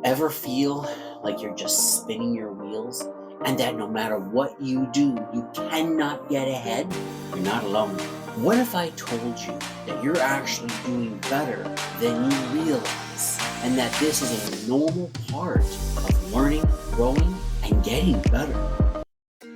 Ever feel like you're just spinning your wheels and that no matter what you do, you cannot get ahead? You're not alone. What if I told you that you're actually doing better than you realize and that this is a normal part of learning, growing, and getting better?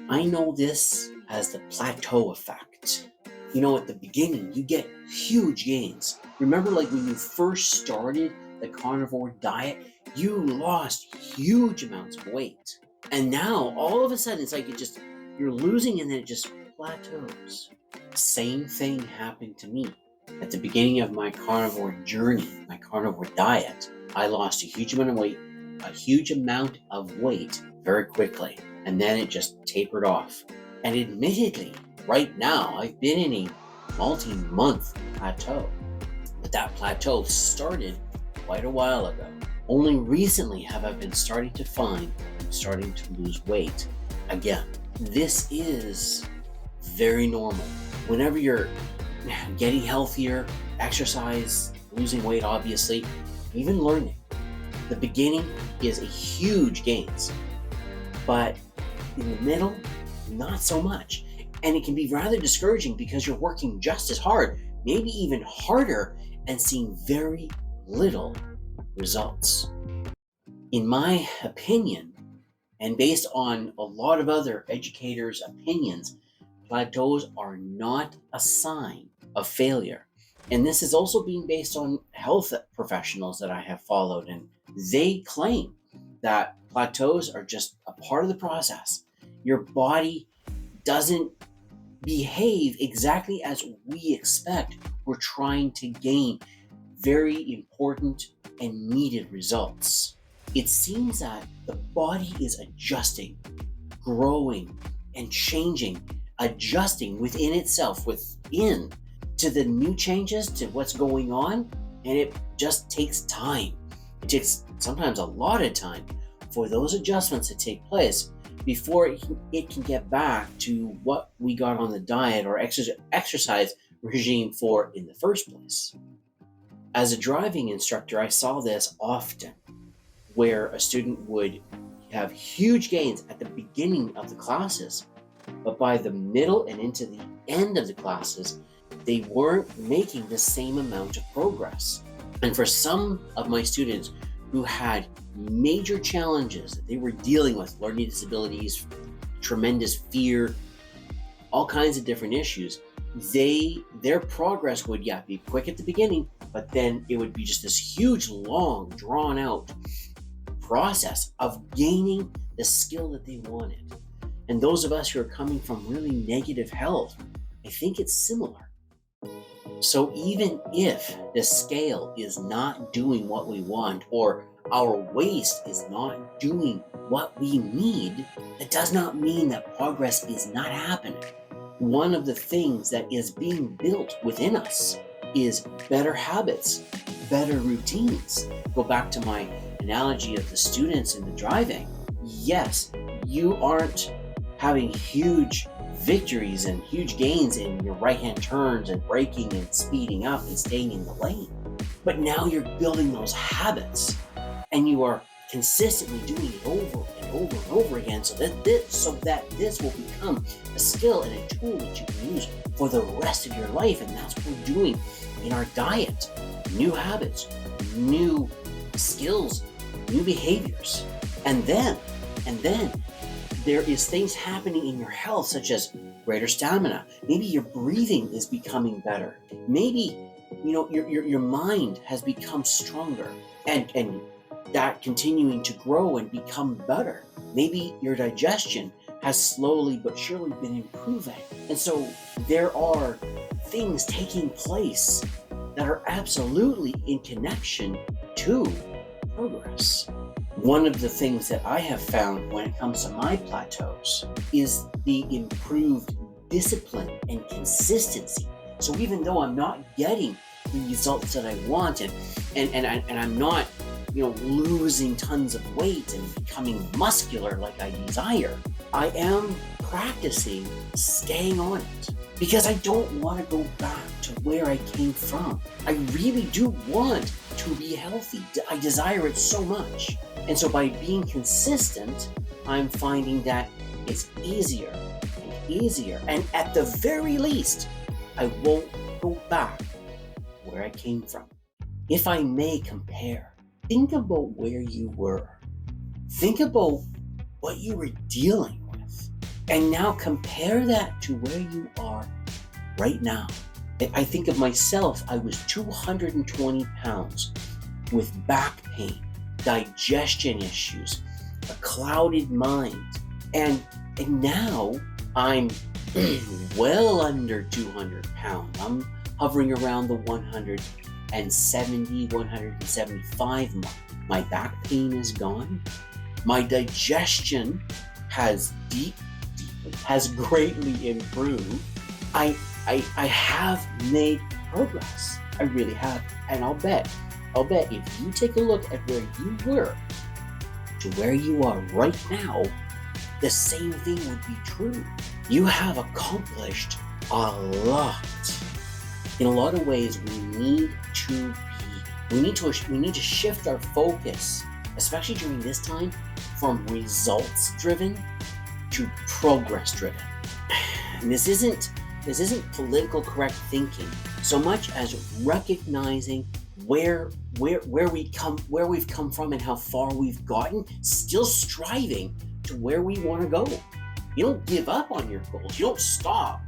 I know this as the plateau effect. At the beginning, you get huge gains. Remember, like when you first started the carnivore diet, you lost huge amounts of weight. And now, all of a sudden, it's like you're losing and then it just plateaus. Same thing happened to me. At the beginning of my carnivore journey, my carnivore diet, I lost a huge amount of weight very quickly. And then it just tapered off. And admittedly, right now, I've been in a multi-month plateau. But that plateau started quite a while ago. Only recently have I been starting to find I'm starting to lose weight again. This is very normal. Whenever you're getting healthier, exercise, losing weight, obviously, even learning, the beginning is a huge gains. But in the middle, not so much. And it can be rather discouraging because you're working just as hard, maybe even harder, and seeing very little results. In my opinion, and based on a lot of other educators' opinions, plateaus are not a sign of failure. And this is also being based on health professionals that I have followed, and they claim that plateaus are just a part of the process. Your body doesn't behave exactly as we expect. We're trying to gain very important and needed results. It seems that the body is adjusting, growing, and changing, adjusting within itself, within to the new changes, to what's going on, and it just takes time. It takes sometimes a lot of time for those adjustments to take place before it can get back to what we got on the diet or exercise regime for in the first place. As a driving instructor, I saw this often, where a student would have huge gains at the beginning of the classes, but by the middle and into the end of the classes, they weren't making the same amount of progress. And for some of my students who had major challenges that they were dealing with, learning disabilities, tremendous fear, all kinds of different issues, their progress would be quick at the beginning, but then it would be just this huge, long, drawn out process of gaining the skill that they wanted. And those of us who are coming from really negative health, I think it's similar. So even if the scale is not doing what we want, or our waist is not doing what we need, that does not mean that progress is not happening. One of the things that is being built within us is better habits, better routines. Go back to my analogy of the students in the driving. Yes, you aren't having huge victories and huge gains in your right-hand turns and braking and speeding up and staying in the lane. But now you're building those habits and you are consistently doing it over and over and over again so that this will become a skill and a tool that you can use for the rest of your life. And that's what we're doing in our diet. New habits, new skills, new behaviors. And then there is things happening in your health, such as greater stamina. Maybe your breathing is becoming better. Maybe your mind has become stronger and that continuing to grow and become better. Maybe your digestion has slowly but surely been improving. And so there are things taking place that are absolutely in connection to progress. One of the things that I have found when it comes to my plateaus is the improved discipline and consistency. So even though I'm not getting the results that I want and I'm not losing tons of weight and becoming muscular like I desire, I am practicing staying on it because I don't want to go back to where I came from. I really do want to be healthy. I desire it so much. And so by being consistent, I'm finding that it's easier and easier. And at the very least, I won't go back where I came from. If I may compare, think about where you were. Think about what you were dealing with. And now compare that to where you are right now. I think of myself, I was 220 pounds with back pain, digestion issues, a clouded mind. And now I'm well under 200 pounds. I'm hovering around the 170, 175 mark. My back pain is gone. My digestion has greatly improved. I have made progress. I really have. And I'll bet if you take a look at where you were to where you are right now, the same thing would be true. You have accomplished a lot. In a lot of ways, we need to shift our focus, especially during this time, from results driven to progress driven. And this isn't political correct thinking so much as recognizing where we've come from and how far we've gotten, still striving to where we want to go. You don't give up on your goals. You don't stop.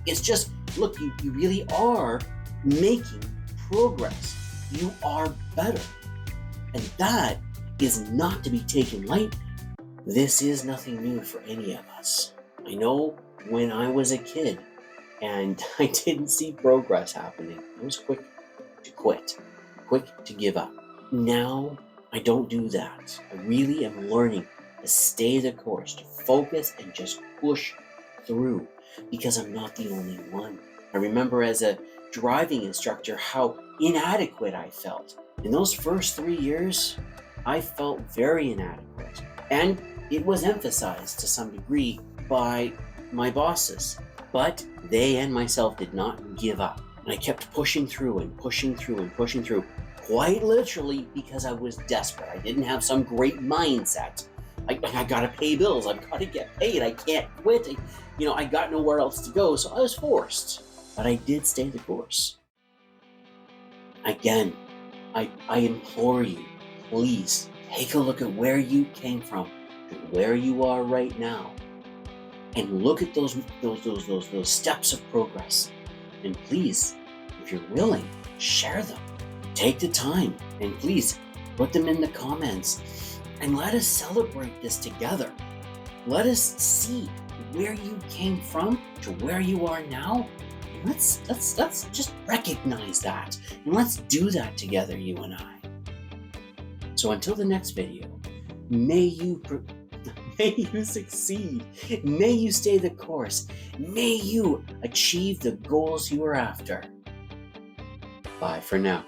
It's just, look, you really are making progress. You are better. And that is not to be taken lightly. This is nothing new for any of us. I know when I was a kid and I didn't see progress happening, I was quick to quit, quick to give up. Now I don't do that. I really am learning to stay the course, to focus and just push through, because I'm not the only one. I remember as a driving instructor how inadequate I felt. In those first 3 years, I felt very inadequate. And it was emphasized to some degree by my bosses. But they and myself did not give up. And I kept pushing through and pushing through and pushing through, quite literally because I was desperate. I didn't have some great mindset. I gotta pay bills. I've got to get paid. I can't quit. I got nowhere else to go, so I was forced. But I did stay the course. Again, I implore you, please take a look at where you came from to where you are right now, and look at those steps of progress. And please, if you're willing, share them. Take the time and please put them in the comments, and let us celebrate this together. Let us see where you came from to where you are now. And let's just recognize that, and let's do that together, you and I. So until the next video, may you succeed. May you stay the course. May you achieve the goals you are after. Bye for now.